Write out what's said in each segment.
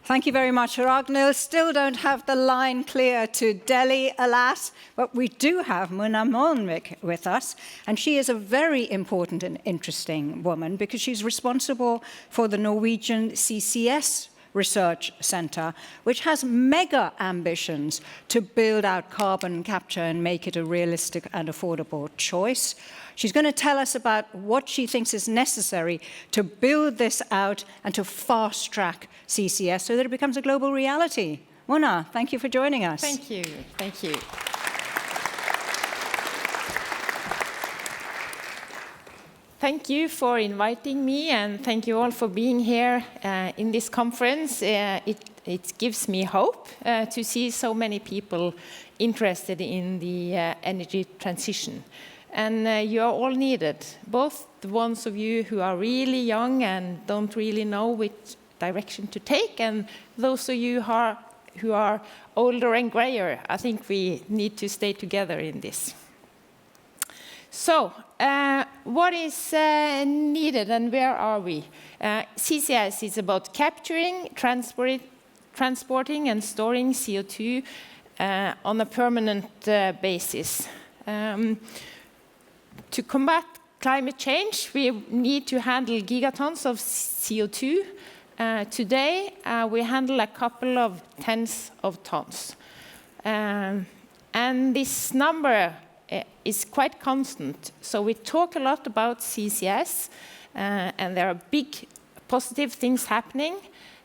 Thank you very much, Ragnhild. Still don't have the line clear to Delhi, alas, but we do have Mona Mølnvik with us, and she is a very important and interesting woman because she's responsible for the Norwegian CCS Research Center, which has mega ambitions to build out carbon capture and make it a realistic and affordable choice. She's going to tell us about what she thinks is necessary to build this out and to fast-track CCS so that it becomes a global reality. Mona, thank you for joining us. Thank you. Thank you. Thank you for inviting me, and thank you all for being here in this conference. It gives me hope to see so many people interested in the energy transition. And you are all needed, both the ones of you who are really young and don't really know which direction to take, and those of you who are older and grayer. I think we need to stay together in this. So, what is needed and where are we? CCS is about capturing, transporting and storing CO2 on a permanent basis. To combat climate change, we need to handle gigatons of CO2. Today, we handle a couple of tens of tons. And this number is quite constant. So we talk a lot about CCS, and there are big positive things happening,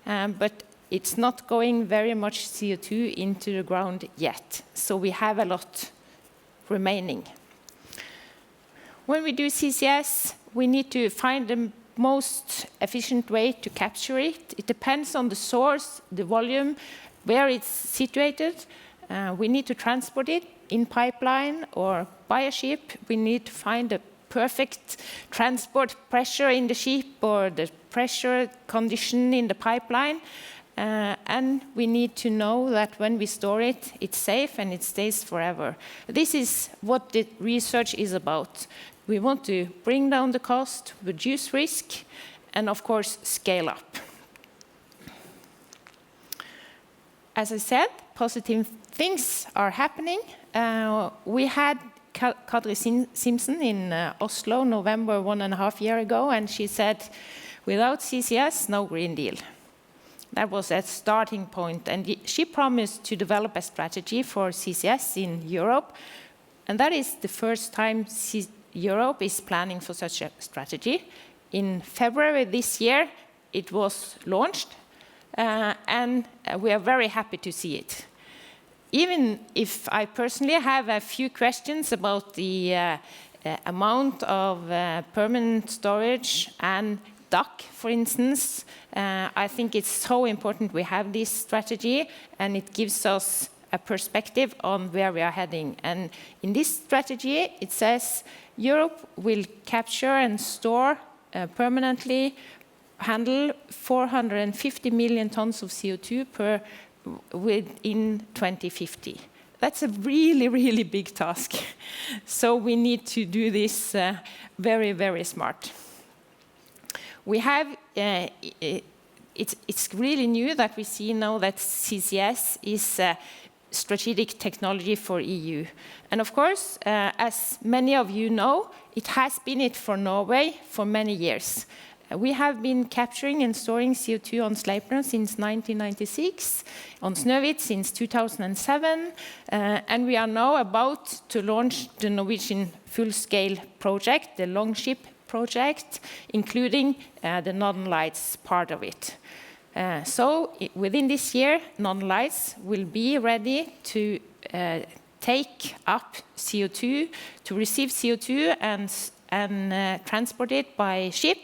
but it's not going very much CO2 into the ground yet. So we have a lot remaining. When we do CCS, we need to find the most efficient way to capture it. It depends on the source, the volume, where it's situated. We need to transport it in pipeline or by a ship. We need to find the perfect transport pressure in the ship or the pressure condition in the pipeline. And we need to know that when we store it, it's safe and it stays forever. This is what the research is about. We want to bring down the cost, reduce risk, and of course, scale up. As I said, positive things are happening. We had Kadri Simpson in Oslo, November 1.5 years ago, and she said, without CCS, no Green Deal. That was a starting point, and she promised to develop a strategy for CCS in Europe, and that is the first time Europe is planning for such a strategy. In February this year, it was launched, and we are very happy to see it. Even if I personally have a few questions about the amount of permanent storage and DAC, for instance, I think it's so important we have this strategy, and it gives us a perspective on where we are heading. And in this strategy, it says Europe will capture and store permanently, handle 450 million tons of CO2 within 2050. That's a really, really big task. So we need to do this very, very smart. We have, it's really new that we see now that CCS is a strategic technology for EU. And of course, as many of you know, it has been it for Norway for many years. We have been capturing and storing CO2 on Sleipner since 1996, on Snøhvit since 2007, and we are now about to launch the Norwegian full-scale project, the Longship project, including the Northern Lights part of it. So within this year, Northern Lights will be ready to take up CO2, to receive CO2 and transport it by ship.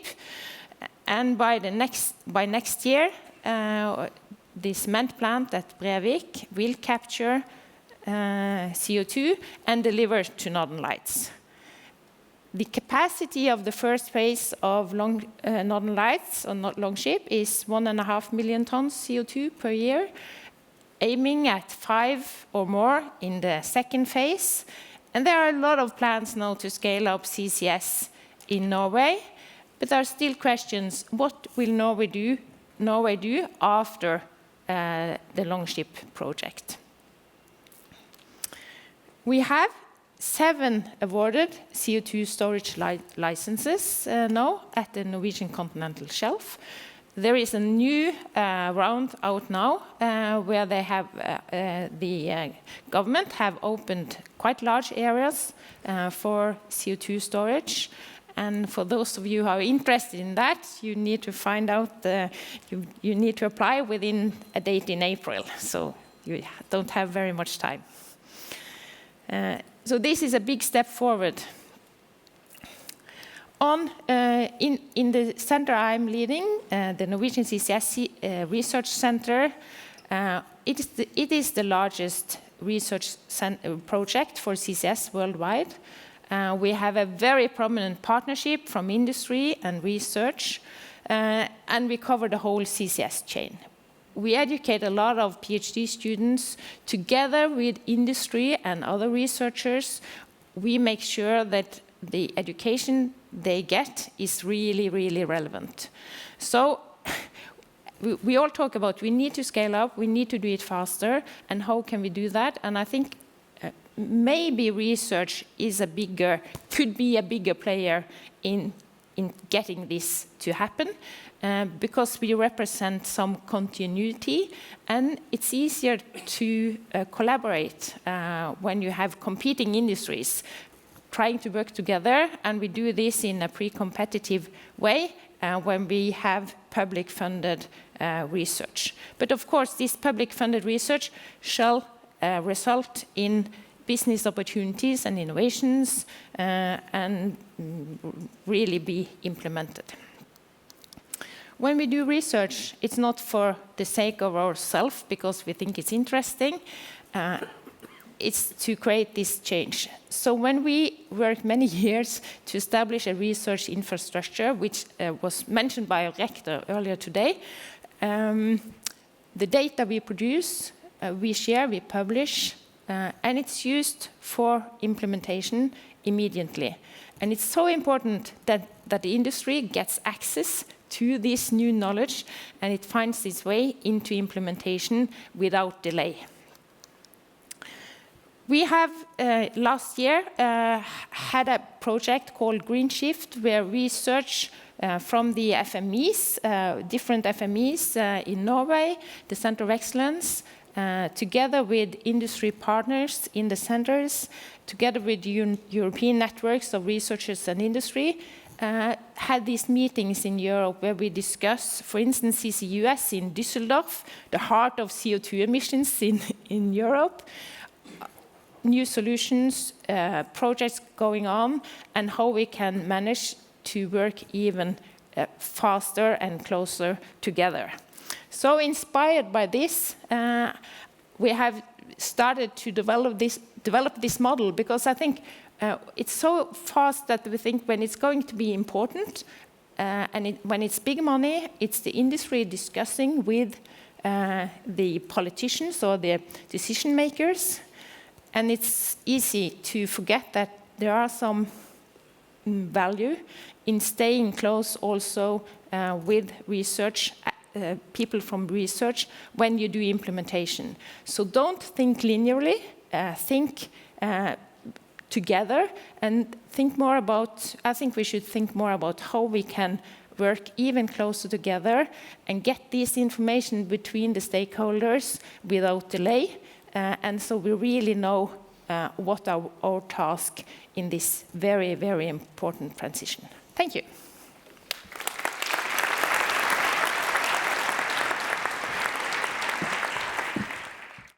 And by next year, the cement plant at Brevik will capture CO2 and deliver to Northern Lights. The capacity of the first phase of Northern Lights on Longship is 1.5 million tons CO2 per year, aiming at 5 or more in the second phase. And there are a lot of plans now to scale up CCS in Norway. But there are still questions. What will Norway do after the Longship project. We have 7 awarded CO2 storage licenses now at the Norwegian continental shelf. There is a new round out now where they have the government have opened quite large areas for CO2 storage. And for those of you who are interested in that, you need to find out, you need to apply within a date in April, so you don't have very much time. So this is a big step forward. In the center I'm leading, the Norwegian CCS Research Center, it is the largest research project for CCS worldwide. We have a very prominent partnership from industry and research, and we cover the whole CCS chain. We educate a lot of PhD students. Together with industry and other researchers, we make sure that the education they get is really, really relevant. So we all talk about we need to scale up, we need to do it faster, and how can we do that? And I think maybe research is could be a bigger player in getting this to happen, because we represent some continuity, and it's easier to collaborate when you have competing industries trying to work together, and we do this in a pre-competitive way when we have public-funded research. But of course, this public-funded research shall result in business opportunities and innovations and really be implemented. When we do research, it's not for the sake of ourselves because we think it's interesting. It's to create this change. So when we worked many years to establish a research infrastructure, which was mentioned by a rector earlier today, the data we produce, we share, we publish, and it's used for implementation immediately. And it's so important that the industry gets access to this new knowledge, and it finds its way into implementation without delay. We have, last year, had a project called Green Shift, where research from the FMEs, different FMEs in Norway, the Center of Excellence, together with industry partners in the centers, together with European networks of researchers and industry, had these meetings in Europe where we discuss, for instance, CCUS in Düsseldorf, the heart of CO2 emissions in Europe, new solutions, projects going on, and how we can manage to work even faster and closer together. So inspired by this, we have started to develop this model, because I think it's so fast that we think when it's going to be important, and when it's big money, it's the industry discussing with the politicians or the decision makers. And it's easy to forget that there are some value in staying close also with research, people from research, when you do implementation. So don't think linearly, think together, and think more about, I think we should think more about how we can work even closer together and get this information between the stakeholders without delay. And so we really know what our task in this very, very important transition. Thank you.